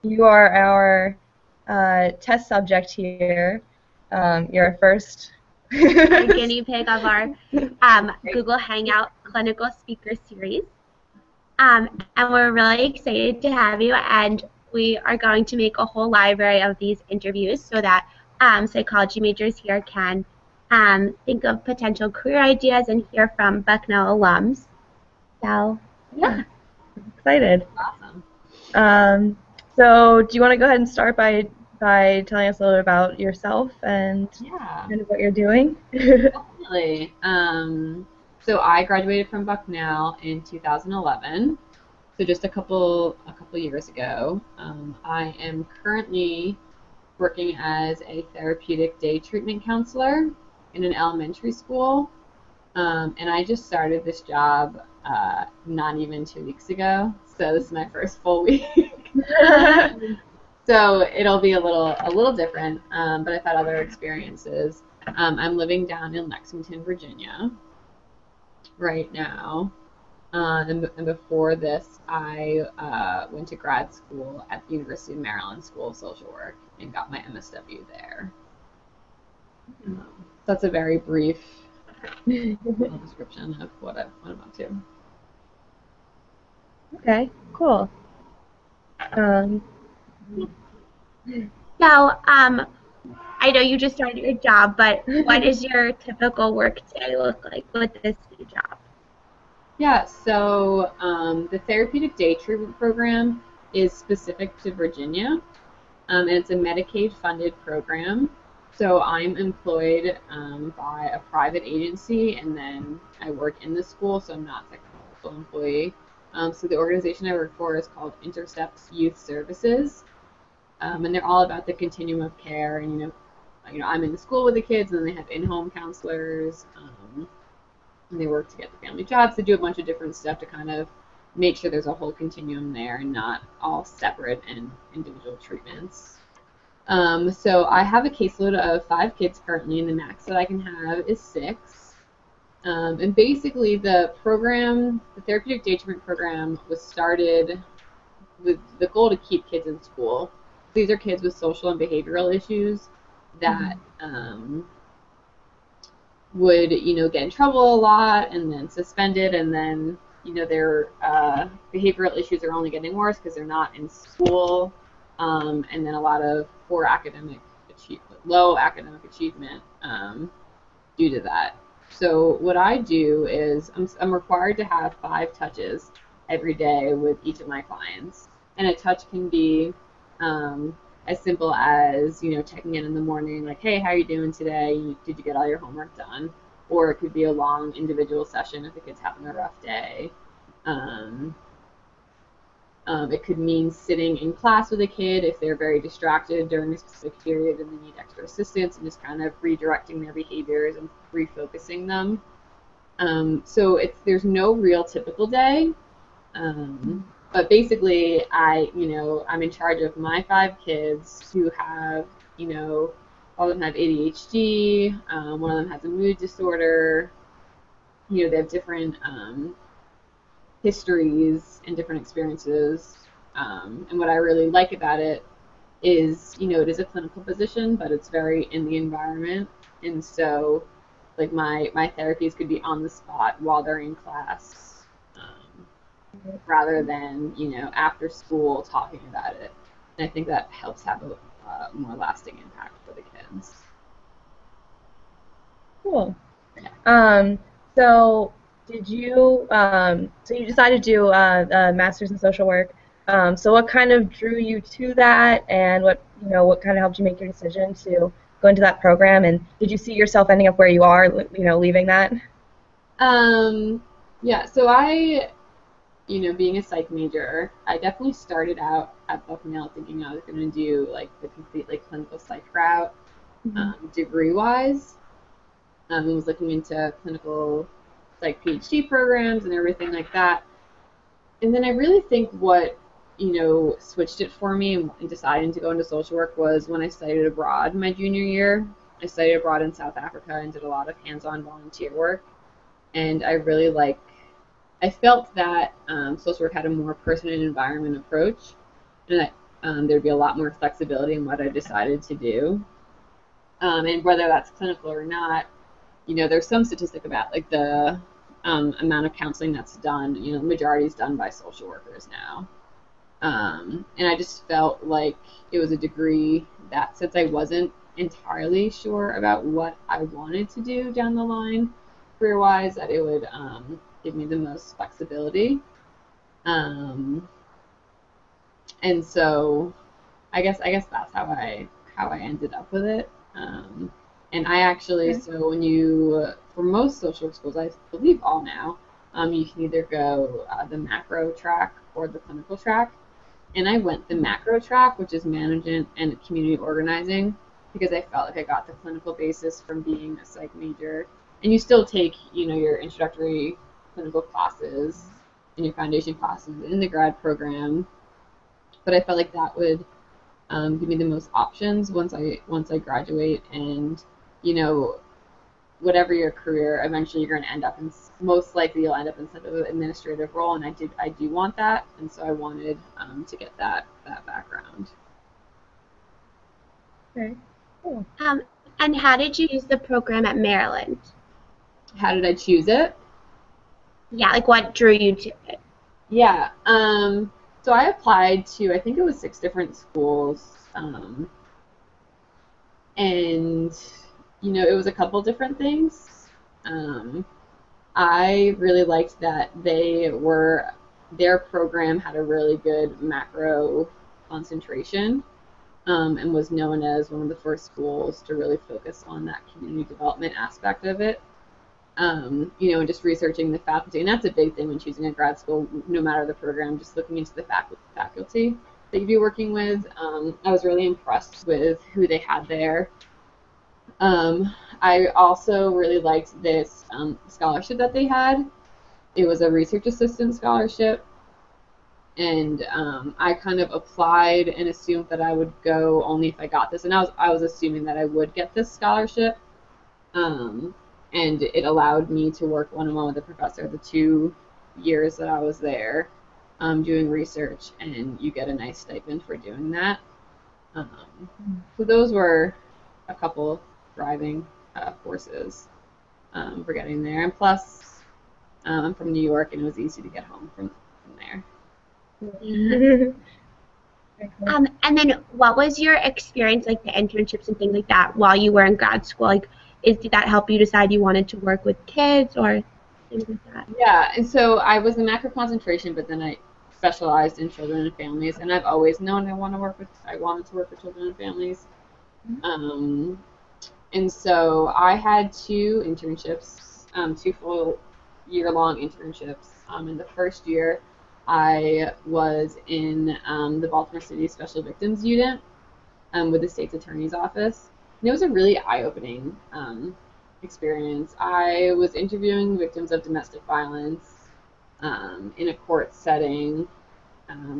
you are our test subject here. You're our first. Our guinea pig of our Google Hangout clinical speaker series. And we're really excited to have you. And we are going to make a whole library of these interviews so that psychology majors here can think of potential career ideas and hear from Bucknell alums. So, yeah. Excited. Awesome. So do you want to go ahead and start by telling us a little bit about yourself and Yeah, kind of what you're doing? definitely. So I graduated from Bucknell in 2011, so just a couple years ago. I am currently working as a therapeutic day treatment counselor in an elementary school, and I just started this job not even 2 weeks ago. So this is my first full week. So it'll be a little different, but I've had other experiences. I'm living down in Lexington, Virginia, right now, and before this, I went to grad school at the University of Maryland School of Social Work and got my MSW there. That's a very brief description of what I'm up to. Okay, cool. So, I know you just started your job, but what does your typical work day look like with this new job? Yeah, so the therapeutic day treatment program is specific to Virginia, and it's a Medicaid-funded program. So I'm employed by a private agency, and then I work in the school, so I'm not like a full employee. So the organization I work for is called Intercepts Youth Services, and they're all about the continuum of care. And I'm in the school with the kids, and then they have in-home counselors. And they work to get the family jobs. They do a bunch of different stuff to kind of make sure there's a whole continuum there and not all separate and individual treatments. So I have a caseload of 5 kids currently, and the max that I can have is 6. And basically the therapeutic day treatment program was started with the goal to keep kids in school. These are kids with social and behavioral issues that would get in trouble a lot and then suspended, and then their behavioral issues are only getting worse because they're not in school, and then a lot of low academic achievement due to that. So what I do is I'm required to have 5 touches every day with each of my clients, and a touch can be as simple as checking in the morning, like, hey, how are you doing today? Did you get all your homework done? Or it could be a long individual session if the kid's having a rough day. It could mean sitting in class with a kid if they're very distracted during a specific period and they need extra assistance, and just kind of redirecting their behaviors and refocusing them. So there's no real typical day. But basically, I'm in charge of my 5 kids who have, all of them have ADHD. One of them has a mood disorder. They have different histories and different experiences. And what I really like about it is, it is a clinical position, but it's very in the environment. And so, like, my therapies could be on the spot while they're in class, rather than after school talking about it. And I think that helps have a more lasting impact for the kids. Cool. So did you so you decided to do a master's in social work. So what kind of drew you to that, and what kind of helped you make your decision to go into that program, and did you see yourself ending up where you are, leaving that? Yeah, so being a psych major, I definitely started out at Bucknell thinking I was going to do like the complete clinical psych route, degree-wise. I was looking into clinical psych PhD programs and everything like that. And then I really think what switched it for me and deciding to go into social work was when I studied abroad my junior year. I studied abroad in South Africa and did a lot of hands-on volunteer work, and I felt that social work had a more person and environment approach, and there'd be a lot more flexibility in what I decided to do. And whether that's clinical or not, there's some statistic about like the amount of counseling that's done. The majority is done by social workers now. And I just felt like it was a degree that, since I wasn't entirely sure about what I wanted to do down the line career-wise, that it would give me the most flexibility. And so I guess that's how I ended up with it. And I actually, so for most social work schools, I believe all now, you can either go the macro track or the clinical track. And I went the macro track, which is management and community organizing, because I felt like I got the clinical basis from being a psych major. And you still take, your introductory clinical classes and your foundation classes in the grad program. But I felt like that would give me the most options once I graduate. And, whatever your career, eventually you're going to end up in, most likely you'll end up in some sort of administrative role, and I do want that, and so I wanted to get that background. Okay, cool. And how did you use the program at Maryland? How did I choose it? Yeah, like what drew you to it? Yeah, so I applied to, I think it was 6 different schools, and it was a couple different things. I really liked that their program had a really good macro concentration, and was known as one of the first schools to really focus on that community development aspect of it. And just researching the faculty, and that's a big thing when choosing a grad school, no matter the program, just looking into the faculty that you'd be working with. I was really impressed with who they had there. I also really liked this scholarship that they had. It was a research assistant scholarship, and I kind of applied and assumed that I would go only if I got this, and I was assuming that I would get this scholarship, and it allowed me to work one-on-one with the professor the 2 years that I was there doing research, and you get a nice stipend for doing that. So those were a couple driving forces for getting there, and plus I'm from New York, and it was easy to get home from there. And then what was your experience, like the internships and things like that, while you were in grad school? Like, did that help you decide you wanted to work with kids or things like that? Yeah, and so I was in macro concentration, but then I specialized in children and families, and I've always known I wanted to work with children and families. And so I had 2 internships, 2 full year-long internships. In the first year, I was in the Baltimore City Special Victims Unit with the state's attorney's office. And it was a really eye-opening experience. I was interviewing victims of domestic violence in a court setting.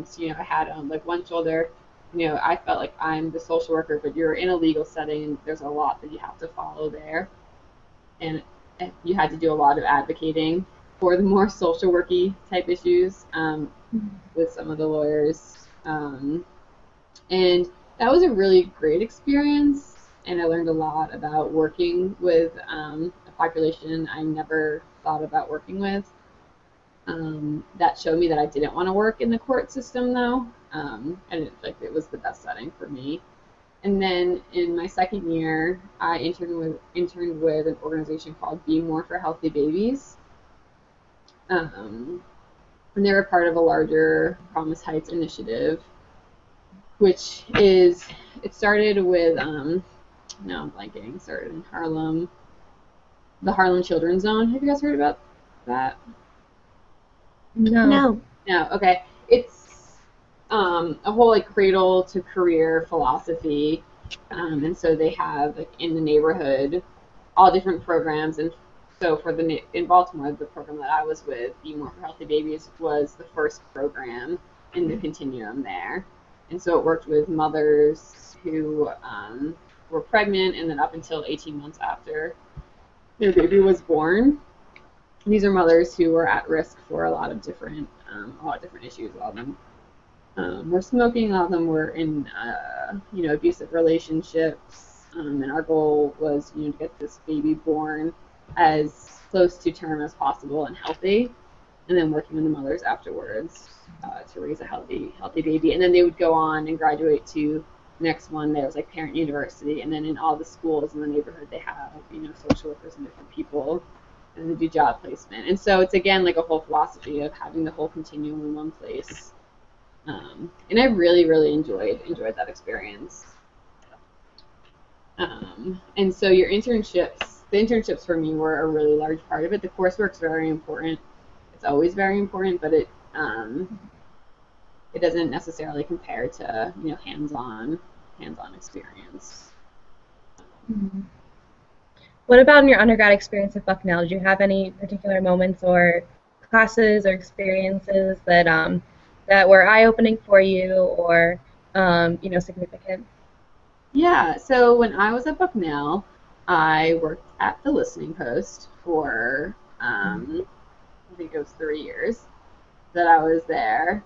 So, I had like one shoulder. I felt like I'm the social worker, but you're in a legal setting, and there's a lot that you have to follow there. And you had to do a lot of advocating for the more social worky type issues with some of the lawyers. And that was a really great experience, and I learned a lot about working with a population I never thought about working with. That showed me that I didn't want to work in the court system, though. And it was the best setting for me. And then in my second year, I interned with an organization called Be More for Healthy Babies. And they were part of a larger Promise Heights initiative, which it started with, now I'm blanking, started in Harlem, the Harlem Children's Zone. Have you guys heard about that? No. No, okay. It's a whole cradle to career philosophy, and so they have in the neighborhood all different programs. And so in Baltimore, the program that I was with, Be More for Healthy Babies, was the first program in the continuum there. And so it worked with mothers who were pregnant and then up until 18 months after their baby was born. These are mothers who were at risk for a lot of different issues, a lot of them were smoking. A lot of them were in, abusive relationships. And our goal was, to get this baby born as close to term as possible and healthy, and then working with the mothers afterwards to raise a healthy baby. And then they would go on and graduate to the next one. There was like Parent University, and then in all the schools in the neighborhood they have, social workers and different people, and they do job placement. And so it's again like a whole philosophy of having the whole continuum in one place. And I really, really enjoyed that experience. And so the internships for me were a really large part of it. The coursework's very important. It's always very important, but it doesn't necessarily compare to hands-on experience. Mm-hmm. What about in your undergrad experience at Bucknell? Did you have any particular moments or classes or experiences that were eye-opening for you or significant? Yeah, so when I was at Bucknell, I worked at the listening post for I think it was 3 years that I was there.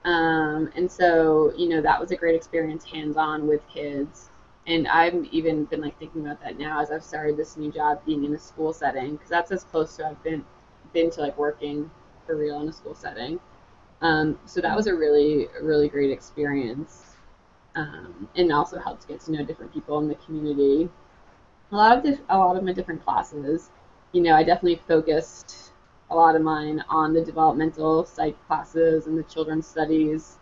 And so, that was a great experience hands-on with kids. And I've even been like thinking about that now as I've started this new job being in a school setting, because that's as close to I've been to like working for real in a school setting. So that was a really, really great experience. And also helped to get to know different people in the community. A lot of my different classes, I definitely focused a lot of mine on the developmental psych classes and the children's studies.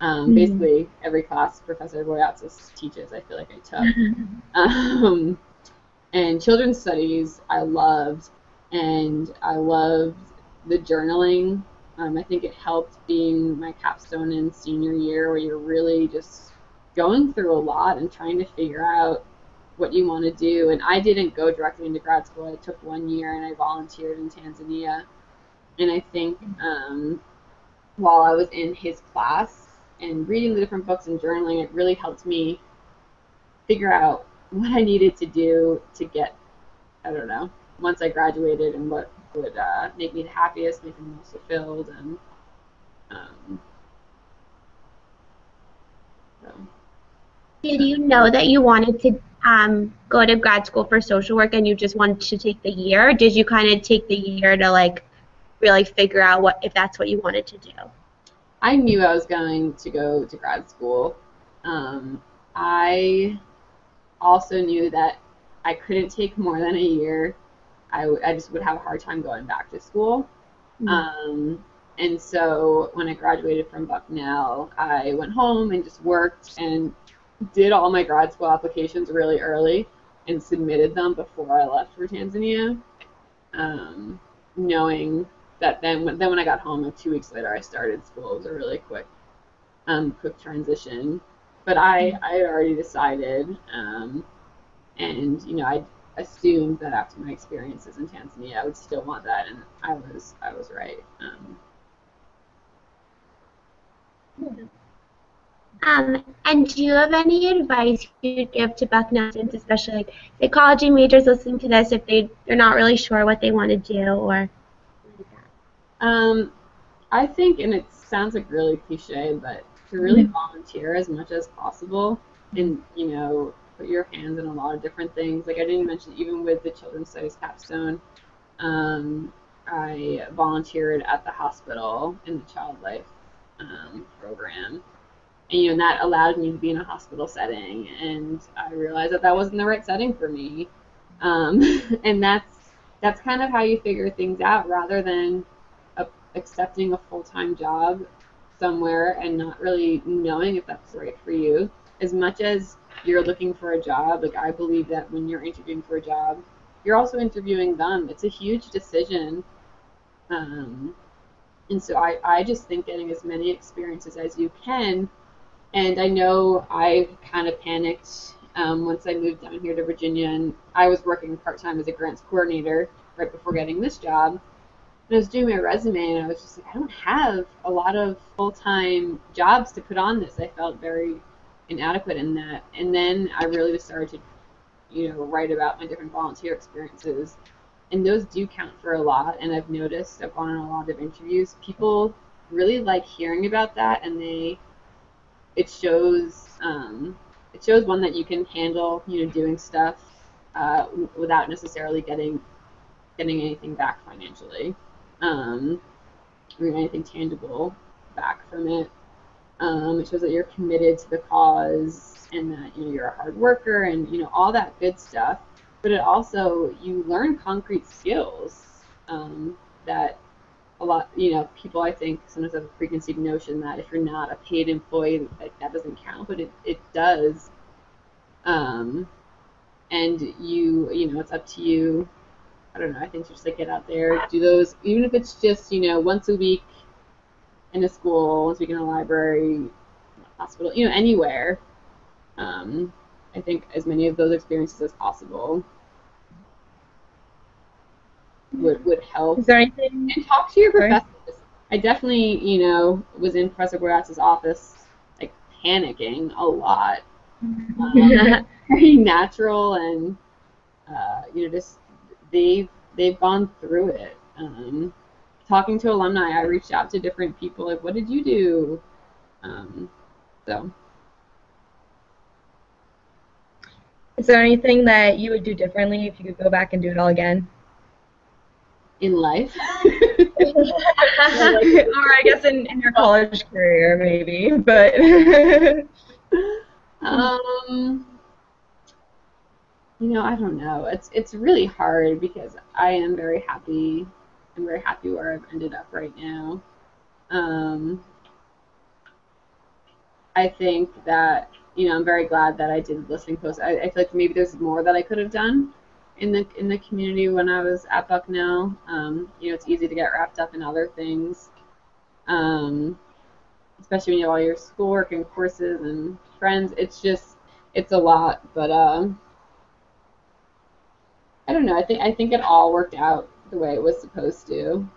Basically, every class Professor Boyatzis teaches, I feel like I took. And children's studies, I loved, and I loved the journaling. I think it helped being my capstone in senior year, where you're really just going through a lot and trying to figure out what you want to do. And I didn't go directly into grad school. I took 1 year and I volunteered in Tanzania. And I think while I was in his class and reading the different books and journaling, it really helped me figure out what I needed to do to get, once I graduated, and what would make me the happiest, make me most fulfilled. And so. Did you know that you wanted to go to grad school for social work and you just wanted to take the year? Or did you kind of take the year to like really figure out if that's what you wanted to do? I knew I was going to go to grad school. I also knew that I couldn't take more than a year. I just would have a hard time going back to school. And so when I graduated from Bucknell, I went home and just worked and did all my grad school applications really early and submitted them before I left for Tanzania, knowing that then when I got home, like 2 weeks later, I started school. It was a really quick transition. But I had already decided, and I assumed that after my experiences in Tanzania, I would still want that, and I was right. And do you have any advice you'd give to Bucknell students, especially like psychology majors listening to this, if they're not really sure what they want to do or like that? I think, and it sounds like really cliche, but to really volunteer as much as possible, and put your hands in a lot of different things. Like I didn't mention, even with the children's studies capstone, I volunteered at the hospital in the child life program. And that allowed me to be in a hospital setting, and I realized that wasn't the right setting for me. And that's kind of how you figure things out, rather than accepting a full-time job somewhere and not really knowing if that's right for you. As much as you're looking for a job, like I believe that when you're interviewing for a job, you're also interviewing them. It's a huge decision. And so I just think getting as many experiences as you can. And I know I kind of panicked once I moved down here to Virginia, and I was working part-time as a grants coordinator right before getting this job. And I was doing my resume, and I was just like, I don't have a lot of full-time jobs to put on this. I felt very inadequate in that. And then I really just started to, write about my different volunteer experiences. And those do count for a lot. And I've noticed, I've gone on a lot of interviews, people really like hearing about that, and it shows one that you can handle, doing stuff without necessarily getting anything back financially, or anything tangible back from it. It shows that you're committed to the cause and that you're a hard worker and all that good stuff. But it also, you learn concrete skills that a lot, people I think sometimes have a preconceived notion that if you're not a paid employee, that doesn't count, but it does. And it's up to you. I don't know. I think just get out there, do those, even if it's just once a week in a school, once a week in a library, hospital, anywhere. I think as many of those experiences as possible would help. Is there anything? And talk to your professors. I definitely, was in Professor Boyatz's office, panicking a lot. Very natural, and just they've gone through it. Talking to alumni, I reached out to different people, what did you do? So. Is there anything that you would do differently if you could go back and do it all again? In life? Or I guess in your college career, maybe, but... I don't know. It's really hard because I am very happy. I'm very happy where I've ended up right now. I think that, I'm very glad that I did listening posts. I feel like maybe there's more that I could have done in the community when I was at Bucknell. It's easy to get wrapped up in other things, especially when you have all your schoolwork and courses and friends. It's a lot, but I don't know. I think it all worked out the way it was supposed to.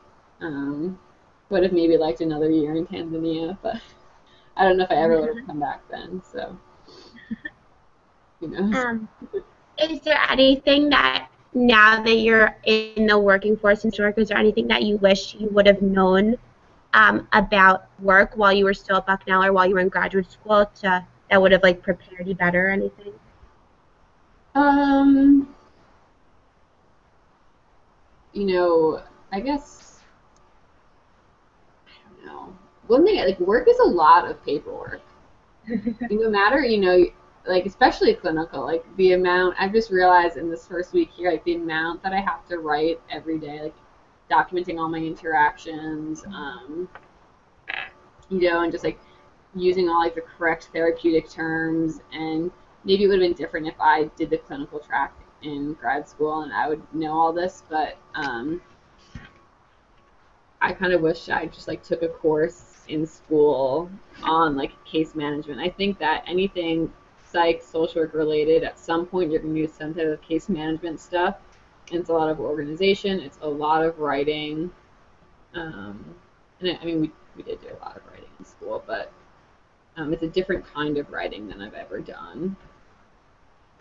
Would have maybe liked another year in Tanzania, but I don't know if I ever would have come back then. So, Is there anything that now that you're in the working force in work, is there anything that you wish you would have known about work while you were still at Bucknell or while you were in graduate school that would have prepared you better or anything? I guess, I don't know. One thing, work is a lot of paperwork. No matter, especially clinical, the amount, I've just realized in this first week here, the amount that I have to write every day, documenting all my interactions, and just, using all, the correct therapeutic terms, and maybe it would have been different if I did the clinical track in grad school and I would know all this, but I kind of wish I just took a course in school on case management. I think that anything psych, social work related, at some point you're going to use some type of case management stuff. And it's a lot of organization. It's a lot of writing. And we did do a lot of writing in school, but it's a different kind of writing than I've ever done.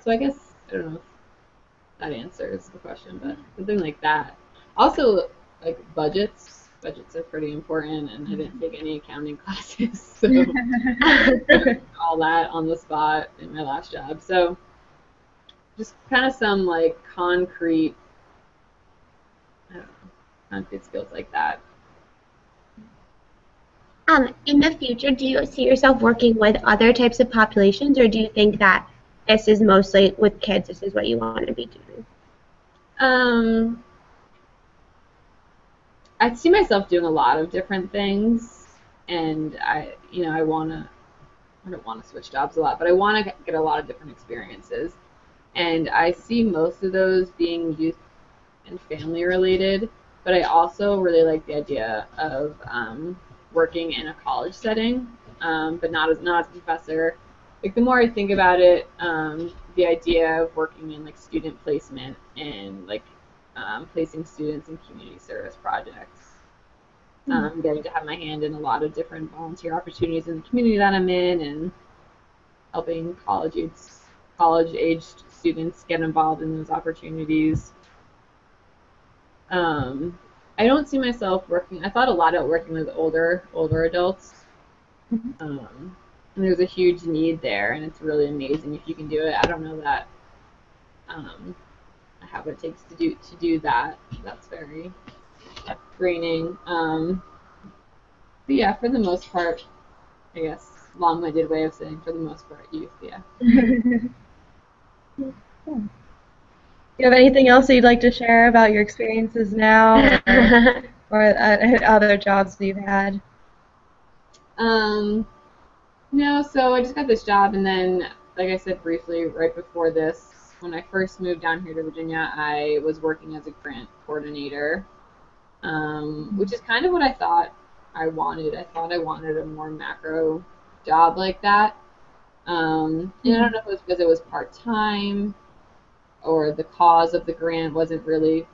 So I guess, I don't know if that answers the question, but something like that. Also, budgets. Budgets are pretty important, and I didn't take any accounting classes, so all that on the spot in my last job. So just kind of some concrete, I don't know, concrete skills like that. In the future, do you see yourself working with other types of populations, or do you think that this is mostly with kids, this is what you want to be doing? I see myself doing a lot of different things, and I don't want to switch jobs a lot, but I want to get a lot of different experiences. And I see most of those being youth and family related, but I also really like the idea of working in a college setting, but not as a professor. The more I think about it, the idea of working in student placement and placing students in community service projects. Getting to have my hand in a lot of different volunteer opportunities in the community that I'm in, and helping college-aged students get involved in those opportunities. I don't see myself working. I thought a lot about working with older adults. And there's a huge need there, and it's really amazing if you can do it. I don't know that I have what it takes to do that. That's very draining. But yeah, for the most part, I guess long-winded way of saying for the most part, youth. Yeah. Do you have anything else that you'd like to share about your experiences now, or other jobs that you've had? No, so I just got this job, and then, like I said briefly, right before this, when I first moved down here to Virginia, I was working as a grant coordinator, which is kind of what I thought I wanted. I thought I wanted a more macro job like that. And I don't know if it was because it was part-time or the cause of the grant wasn't really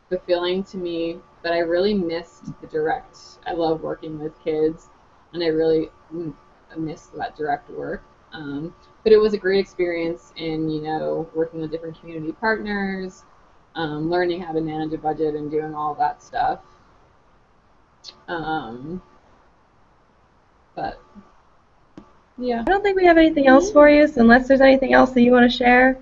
fulfilling to me, but I really missed the direct. I love working with kids, and I really missed that direct work. But it was a great experience in, working with different community partners, learning how to manage a budget and doing all that stuff. But yeah. I don't think we have anything else for you, so unless there's anything else that you want to share.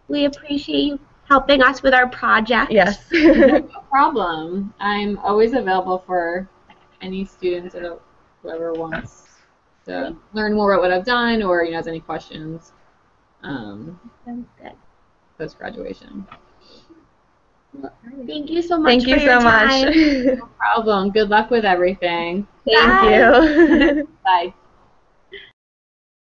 We appreciate you helping us with our project. Yes. No problem. I'm always available for any students or whoever wants to learn more about what I've done, or has any questions. Sounds good. Post-graduation. Thank you so much Thank you for your so time. much. No problem. Good luck with everything. Thank you. Bye.